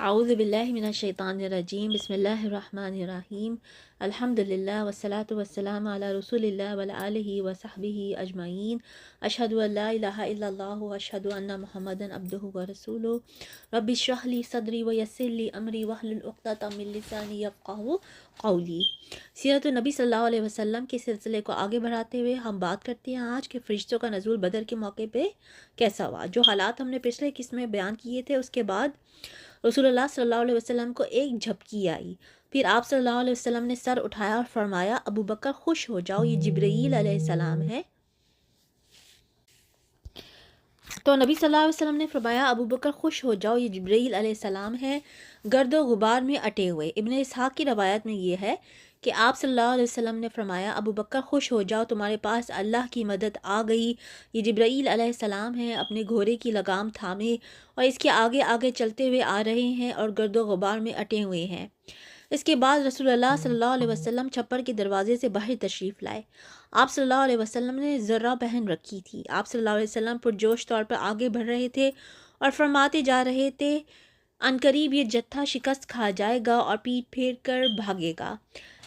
اعوذ باللہ من الشیطان الرجیم بسم اللہ الرحمن الرحیم الحمدللہ والصلاة والسلام علی رسول اللہ وعلی آلہ وصحبہ اجمعین اشہد ان لا الہ الا اللہ واشہد ان محمدا عبدہ ورسولہ رب اشرح لی صدری ویسر لی امری واحلل عقدۃ من لسانی یفقہوا قولی۔ سیرت النبی صلی اللہ علیہ وسلم کے سلسلے کو آگے بڑھاتے ہوئے ہم بات کرتے ہیں آج کے فرشتوں کا نزول بدر کے موقع پہ کیسا ہوا۔ جو حالات ہم نے پچھلے قسط میں بیان کیے تھے، اس کے بعد رسول اللہ صلی اللہ علیہ وسلم کو ایک جھپکی آئی، پھر آپ صلی اللہ علیہ وسلم نے سر اٹھایا اور فرمایا ابو بکر خوش ہو جاؤ، یہ جبرائیل علیہ السلام ہے۔ تو نبی صلی اللہ علیہ وسلم نے فرمایا ابو بکر خوش ہو جاؤ، یہ جبرائیل علیہ السلام ہے، گرد و غبار میں اٹے ہوئے۔ ابن اسحاق کی روایت میں یہ ہے کہ آپ صلی اللہ علیہ وسلم نے فرمایا ابو بکر خوش ہو جاؤ، تمہارے پاس اللہ کی مدد آ گئی، یہ جبرائیل علیہ السلام ہے، اپنے گھوڑے کی لگام تھامے اور اس کے آگے آگے چلتے ہوئے آ رہے ہیں اور گرد و غبار میں اٹے ہوئے ہیں۔ اس کے بعد رسول اللہ صلی اللہ علیہ وسلم چھپر کے دروازے سے باہر تشریف لائے۔ آپ صلی اللہ علیہ وسلم نے ذرہ پہن رکھی تھی۔ آپ صلی اللہ علیہ وسلم پرجوش طور پر آگے بڑھ رہے تھے اور فرماتے جا رہے تھے عنقریب یہ جتھا شکست کھا جائے گا اور پیٹ پھیر کر بھاگے گا۔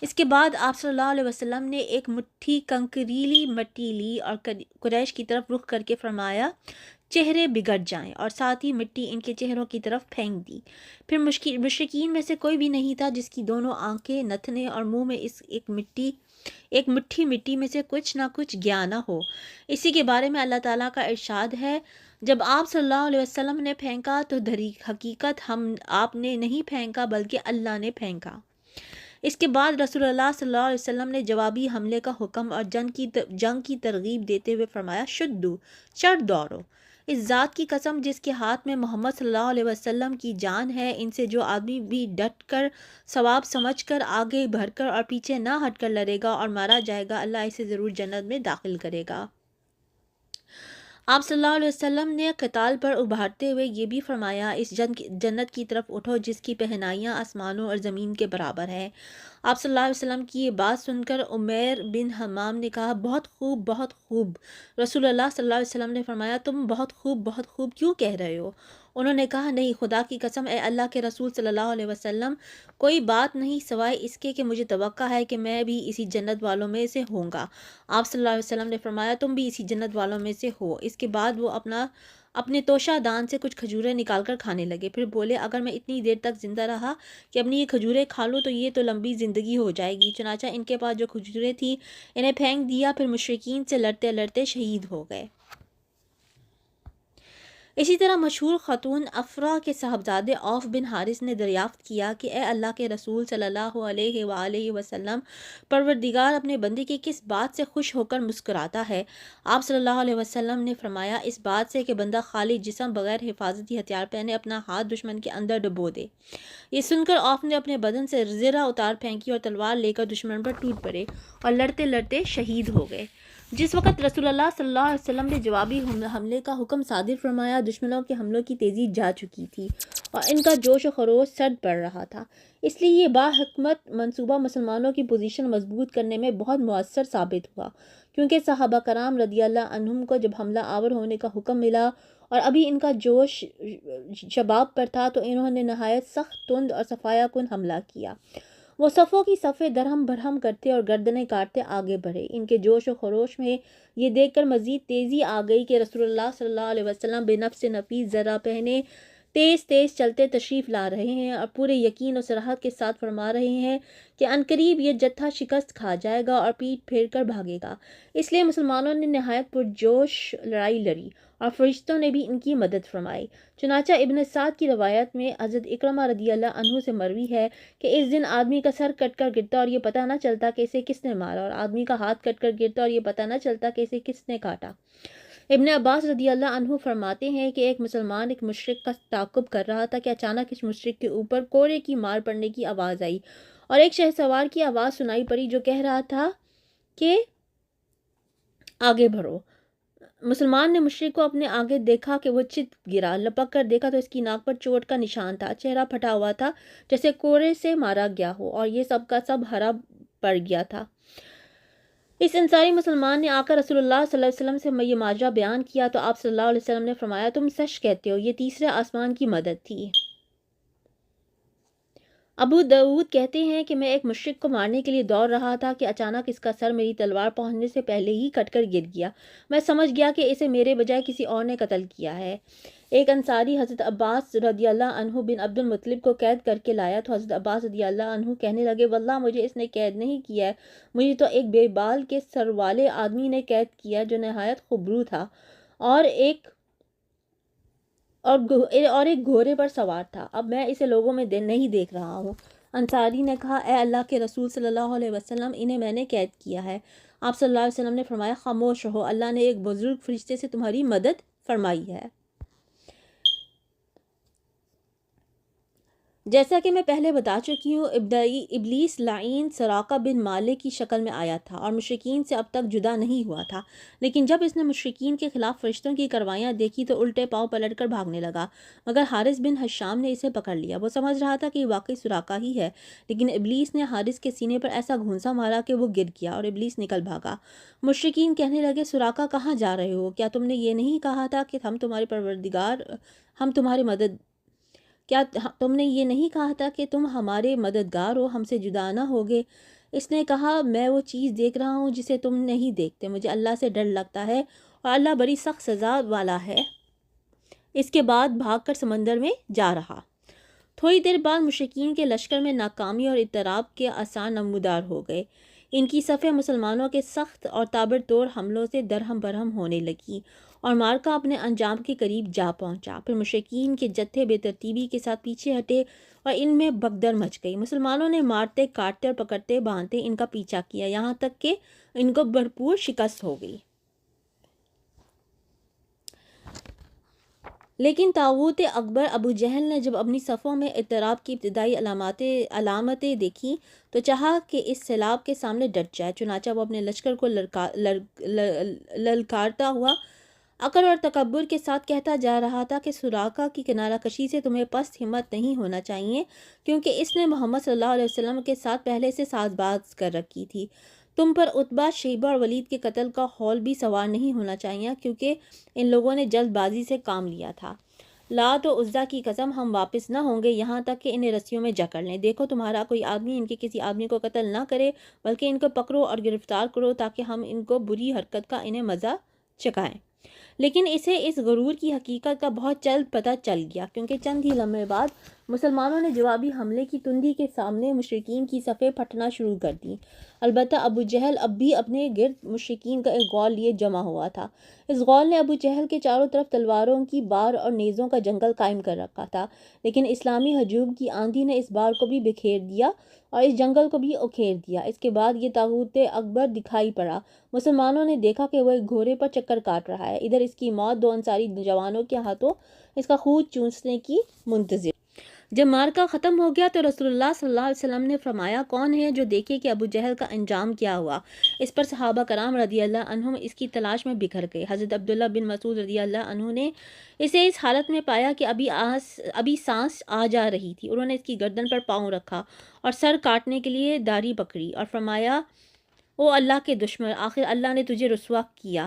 اس کے بعد آپ صلی اللہ علیہ وسلم نے ایک مٹھی کنکریلی مٹی لی اور قریش کی طرف رخ کر کے فرمایا چہرے بگڑ جائیں، اور ساتھ ہی مٹی ان کے چہروں کی طرف پھینک دی۔ پھر مشرکین میں سے کوئی بھی نہیں تھا جس کی دونوں آنکھیں، نتنے اور منہ میں اس ایک مٹھی مٹی میں سے کچھ نہ کچھ گیا نہ ہو۔ اسی کے بارے میں اللہ تعالیٰ کا ارشاد ہے، جب آپ صلی اللہ علیہ وسلم نے پھینکا تو حقیقت آپ نے نہیں پھینکا بلکہ اللہ نے پھینکا۔ اس کے بعد رسول اللہ صلی اللہ علیہ وسلم نے جوابی حملے کا حکم اور جنگ کی ترغیب دیتے ہوئے فرمایا شدو، چڑھ دوڑو، اس ذات کی قسم جس کے ہاتھ میں محمد صلی اللہ علیہ وسلم کی جان ہے، ان سے جو آدمی بھی ڈٹ کر ثواب سمجھ کر آگے بڑھ کر اور پیچھے نہ ہٹ کر لڑے گا اور مارا جائے گا، اللہ اسے ضرور جنت میں داخل کرے گا۔ آپ صلی اللہ علیہ وسلم نے قتال پر ابھارتے ہوئے یہ بھی فرمایا اس جنت کی طرف اٹھو جس کی پہنائیاں آسمانوں اور زمین کے برابر ہیں۔ آپ صلی اللہ علیہ وسلم کی یہ بات سن کر عمیر بن حمام نے کہا بہت خوب، بہت خوب۔ رسول اللہ صلی اللہ علیہ وسلم نے فرمایا تم بہت خوب کیوں کہہ رہے ہو؟ انہوں نے کہا نہیں، خدا کی قسم اے اللہ کے رسول صلی اللہ علیہ وسلم، کوئی بات نہیں سوائے اس کے کہ مجھے توقع ہے کہ میں بھی اسی جنت والوں میں سے ہوں گا۔ آپ صلی اللہ علیہ وسلم نے فرمایا تم بھی اسی جنت والوں میں سے ہو۔ اس کے بعد وہ اپنے توشہ دان سے کچھ کھجوریں نکال کر کھانے لگے، پھر بولے اگر میں اتنی دیر تک زندہ رہا کہ اپنی یہ کھجوریں کھا لوں تو یہ تو لمبی زندگی ہو جائے گی۔ چنانچہ ان کے پاس جو کھجوریں تھیں انہیں پھینک دیا، پھر مشرکین سے لڑتے لڑتے شہید ہو گئے۔ اسی طرح مشہور خاتون افرا کے صاحبزادے عوف بن حارث نے دریافت کیا کہ اے اللہ کے رسول صلی اللہ علیہ وآلہ وسلم، پروردگار اپنے بندے کی کس بات سے خوش ہو کر مسکراتا ہے؟ آپ صلی اللہ علیہ وسلم نے فرمایا اس بات سے کہ بندہ خالی جسم بغیر حفاظتی ہتھیار پہنے اپنا ہاتھ دشمن کے اندر ڈبو دے۔ یہ سن کر عوف نے اپنے بدن سے زرہ اتار پھینکی اور تلوار لے کر دشمن پر ٹوٹ پڑے اور لڑتے لڑتے شہید ہو گئے۔ جس وقت رسول اللہ صلی اللہ علیہ وسلم نے جوابی حملے کا حکم صادر فرمایا، دشمنوں کے حملوں کی تیزی جا چکی تھی اور ان کا جوش و خروش سرد پڑ رہا تھا، اس لیے یہ باحکمت منصوبہ مسلمانوں کی پوزیشن مضبوط کرنے میں بہت مؤثر ثابت ہوا، کیونکہ صحابہ کرام رضی اللہ عنہم کو جب حملہ آور ہونے کا حکم ملا اور ابھی ان کا جوش شباب پر تھا تو انہوں نے نہایت سخت، تند اور صفایہ کن حملہ کیا۔ وہ صفوں کی صفیں درہم برہم کرتے اور گردنیں کاٹتے آگے بڑھے۔ ان کے جوش و خروش میں یہ دیکھ کر مزید تیزی آ گئی کہ رسول اللہ صلی اللہ علیہ وسلم بے نفس نفیس ذرہ پہنے تیز تیز چلتے تشریف لا رہے ہیں اور پورے یقین و صراحت کے ساتھ فرما رہے ہیں کہ عنقریب یہ جتھا شکست کھا جائے گا اور پیٹ پھیر کر بھاگے گا۔ اس لیے مسلمانوں نے نہایت پرجوش لڑائی لڑی اور فرشتوں نے بھی ان کی مدد فرمائی۔ چنانچہ ابن سعد کی روایت میں حضرت اکرمہ رضی اللہ عنہ سے مروی ہے کہ اس دن آدمی کا سر کٹ کر گرتا اور یہ پتہ نہ چلتا کہ اسے کس نے مارا، اور آدمی کا ہاتھ کٹ کر گرتا اور یہ پتہ نہ چلتا کہ اسے کس نے کاٹا۔ ابن عباس رضی اللہ عنہ فرماتے ہیں کہ ایک مسلمان ایک مشرک کا تعاقب کر رہا تھا کہ اچانک اس مشرک کے اوپر کوڑے کی مار پڑنے کی آواز آئی اور ایک شہسوار کی آواز سنائی پڑی جو کہہ رہا تھا کہ آگے بڑھو۔ مسلمان نے مشرک کو اپنے آگے دیکھا کہ وہ چت گرا، لپک کر دیکھا تو اس کی ناک پر چوٹ کا نشان تھا، چہرہ پھٹا ہوا تھا جیسے کوڑے سے مارا گیا ہو، اور یہ سب کا سب ہرا پڑ گیا تھا۔ اس انصاری مسلمان نے آ کر رسول اللہ صلی اللہ علیہ وسلم سے یہ ماجرا بیان کیا تو آپ صلی اللہ علیہ وسلم نے فرمایا تم سچ کہتے ہو، یہ تیسرے آسمان کی مدد تھی۔ ابو داود کہتے ہیں کہ میں ایک مشرک کو مارنے کے لیے دوڑ رہا تھا کہ اچانک اس کا سر میری تلوار پہنچنے سے پہلے ہی کٹ کر گر گیا۔ میں سمجھ گیا کہ اسے میرے بجائے کسی اور نے قتل کیا ہے۔ ایک انصاری حضرت عباس رضی اللہ عنہ بن عبد المطلب کو قید کر کے لایا تو حضرت عباس رضی اللہ عنہ کہنے لگے واللہ مجھے اس نے قید نہیں کیا ہے، مجھے تو ایک بے بال کے سر والے آدمی نے قید کیا جو نہایت خوبرو تھا اور ایک گھوڑے پر سوار تھا، اب میں اسے لوگوں میں نہیں دیکھ رہا ہوں۔ انصاری نے کہا اے اللہ کے رسول صلی اللہ علیہ وسلم انہیں میں نے قید کیا ہے۔ آپ صلی اللہ علیہ وسلم نے فرمایا خاموش رہو، اللہ نے ایک بزرگ فرشتے سے تمہاری مدد فرمائی ہے۔ جیسا کہ میں پہلے بتا چکی ہوں، ابلیس لعین سراقہ بن مالک کی شکل میں آیا تھا اور مشرکین سے اب تک جدا نہیں ہوا تھا، لیکن جب اس نے مشرکین کے خلاف فرشتوں کی کاروائیاں دیکھی تو الٹے پاؤں پلٹ کر بھاگنے لگا، مگر حارث بن حشام نے اسے پکڑ لیا۔ وہ سمجھ رہا تھا کہ یہ واقعی سراقہ ہی ہے، لیکن ابلیس نے حارث کے سینے پر ایسا گھونسا مارا کہ وہ گر گیا اور ابلیس نکل بھاگا۔ مشرکین کہنے لگے سراقہ کہاں جا رہے ہو؟ کیا تم نے یہ نہیں کہا تھا کہ کیا تم نے یہ نہیں کہا تھا کہ تم ہمارے مددگار ہو، ہم سے جدا نہ ہوگے؟ اس نے کہا میں وہ چیز دیکھ رہا ہوں جسے تم نہیں دیکھتے، مجھے اللہ سے ڈر لگتا ہے اور اللہ بڑی سخت سزا والا ہے۔ اس کے بعد بھاگ کر سمندر میں جا رہا۔ تھوڑی دیر بعد مشرکین کے لشکر میں ناکامی اور اضطراب کے آثار نمودار ہو گئے۔ ان کی صفیں مسلمانوں کے سخت اور تابڑتوڑ حملوں سے درہم برہم ہونے لگی اور معرکہ اپنے انجام کے قریب جا پہنچا۔ پھر مشرکین کے جتھے بے ترتیبی کے ساتھ پیچھے ہٹے اور ان میں بھگدڑ مچ گئی۔ مسلمانوں نے مارتے کاٹتے اور پکڑتے باندھتے ان کا پیچھا کیا، یہاں تک کہ ان کو بھرپور شکست ہو گئی۔ لیکن طاغوت اکبر ابو جہل نے جب اپنی صفوں میں اضطراب کی ابتدائی علامتیں دیکھی تو چاہا کہ اس سیلاب کے سامنے ڈٹ جائے، چنانچہ وہ اپنے لشکر کو للکارتا ہوا عقل اور تکبر کے ساتھ کہتا جا رہا تھا کہ سراقہ کی کنارہ کشی سے تمہیں پست ہمت نہیں ہونا چاہیے، کیونکہ اس نے محمد صلی اللہ علیہ وسلم کے ساتھ پہلے سے ساز باز کر رکھی تھی۔ تم پر عتبہ، شیبہ اور ولید کے قتل کا خول بھی سوار نہیں ہونا چاہیے، کیونکہ ان لوگوں نے جلد بازی سے کام لیا تھا۔ لات و عزیٰ کی قسم ہم واپس نہ ہوں گے یہاں تک کہ انہیں رسیوں میں جکڑ لیں۔ دیکھو تمہارا کوئی آدمی ان کے کسی آدمی کو قتل نہ کرے، بلکہ ان کو پکڑو اور گرفتار کرو تاکہ ہم ان کو بری حرکت کا انہیں مزہ چکھائیں۔ لیکن اسے اس غرور کی حقیقت کا بہت جلد پتہ چل گیا، کیونکہ چند ہی لمحے بعد مسلمانوں نے جوابی حملے کی تندی کے سامنے مشرکین کی صفیں پھٹنا شروع کر دیں۔ البتہ ابو جہل اب بھی اپنے گرد مشرکین کا ایک غول لیے جمع ہوا تھا۔ اس غول نے ابو جہل کے چاروں طرف تلواروں کی بار اور نیزوں کا جنگل قائم کر رکھا تھا، لیکن اسلامی ہجوم کی آندھی نے اس بار کو بھی بکھیر دیا اور اس جنگل کو بھی اکھیڑ دیا۔ اس کے بعد یہ طاغوت اکبر دکھائی پڑا۔ مسلمانوں نے دیکھا کہ وہ ایک گھوڑے پر چکر کاٹ رہا ہے، ادھر اس کی موت دو انصاری جوانوں کے ہاتھوں اس کا خون چوسنے کی منتظر۔ جب معرکہ ختم ہو گیا تو رسول اللہ صلی اللہ علیہ وسلم نے فرمایا کون ہے جو دیکھے کہ ابو جہل کا انجام کیا ہوا؟ اس پر صحابہ کرام رضی اللہ عنہم اس کی تلاش میں بکھر گئے۔ حضرت عبداللہ بن مسعود رضی اللہ عنہ نے اسے اس حالت میں پایا کہ ابھی سانس آ جا رہی تھی۔ انہوں نے اس کی گردن پر پاؤں رکھا اور سر کاٹنے کے لیے داڑھی پکڑی اور فرمایا او اللہ کے دشمن، آخر اللہ نے تجھے رسوا کیا۔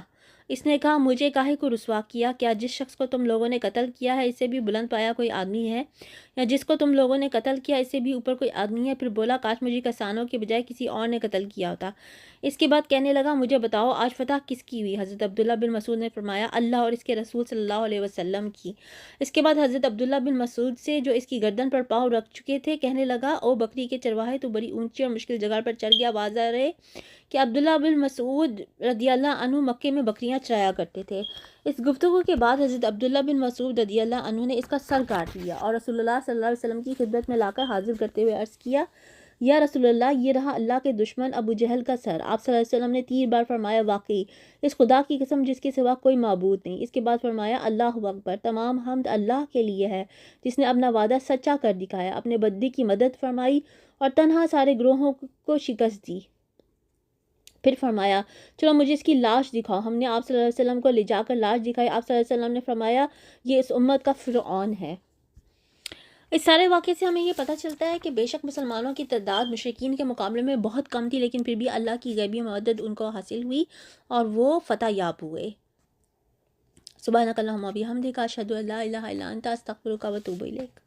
اس نے کہا مجھے کاہے کو رسوا کیا؟ کیا جس شخص کو تم لوگوں نے قتل کیا ہے اس سے بھی بلند پایا کوئی آدمی ہے، یا جس کو تم لوگوں نے قتل کیا اس سے بھی اوپر کوئی آدمی ہے؟ پھر بولا کاش مجھے کسانوں کے بجائے کسی اور نے قتل کیا ہوتا۔ اس کے بعد کہنے لگا مجھے بتاؤ آج فتح کس کی ہوئی؟ حضرت عبداللہ بن مسعود نے فرمایا اللہ اور اس کے رسول صلی اللہ علیہ وسلم کی۔ اس کے بعد حضرت عبداللہ بن مسعود سے جو اس کی گردن پر پاؤں رکھ چکے تھے کہنے لگا او بکری کے چرواہے تو بڑی اونچی اور مشکل جگہ پر چڑھ گیا۔ واضح رہے کہ عبداللہ بن مسعود رضی اللہ عنہ مکے میں بکریاں چرایا کرتے تھے۔ اس گفتگو کے بعد حضرت عبداللہ بن مسعود رضی اللہ عنہ نے اس کا سر کاٹ لیا اور رسول اللہ صلی اللہ علیہ وسلم کی خدمت میں لا کر حاضر کرتے ہوئے عرض کیا یا رسول اللہ یہ رہا اللہ کے دشمن ابو جہل کا سر۔ آپ صلی اللہ علیہ وسلم نے 3 بار فرمایا واقعی اس خدا کی قسم جس کے سوا کوئی معبود نہیں۔ اس کے بعد فرمایا اللہ اکبر، تمام حمد اللہ کے لیے ہے جس نے اپنا وعدہ سچا کر دکھایا، اپنے بندے کی مدد فرمائی اور تنہا سارے گروہوں کو شکست دی۔ پھر فرمایا چلو مجھے اس کی لاش دکھاؤ۔ ہم نے آپ صلی اللہ علیہ وسلم کو لے جا کر لاش دکھائی۔ آپ صلی اللہ علیہ وسلم نے فرمایا یہ اس امت کا فرعون ہے۔ اس سارے واقعے سے ہمیں یہ پتہ چلتا ہے کہ بے شک مسلمانوں کی تعداد مشرکین کے مقابلے میں بہت کم تھی، لیکن پھر بھی اللہ کی غیبی مدد ان کو حاصل ہوئی اور وہ فتح یاب ہوئے۔ سبحانک اللہم و بحمدک، اشہد ان لا الہ الا انت، استغفرک و اتوب الیک۔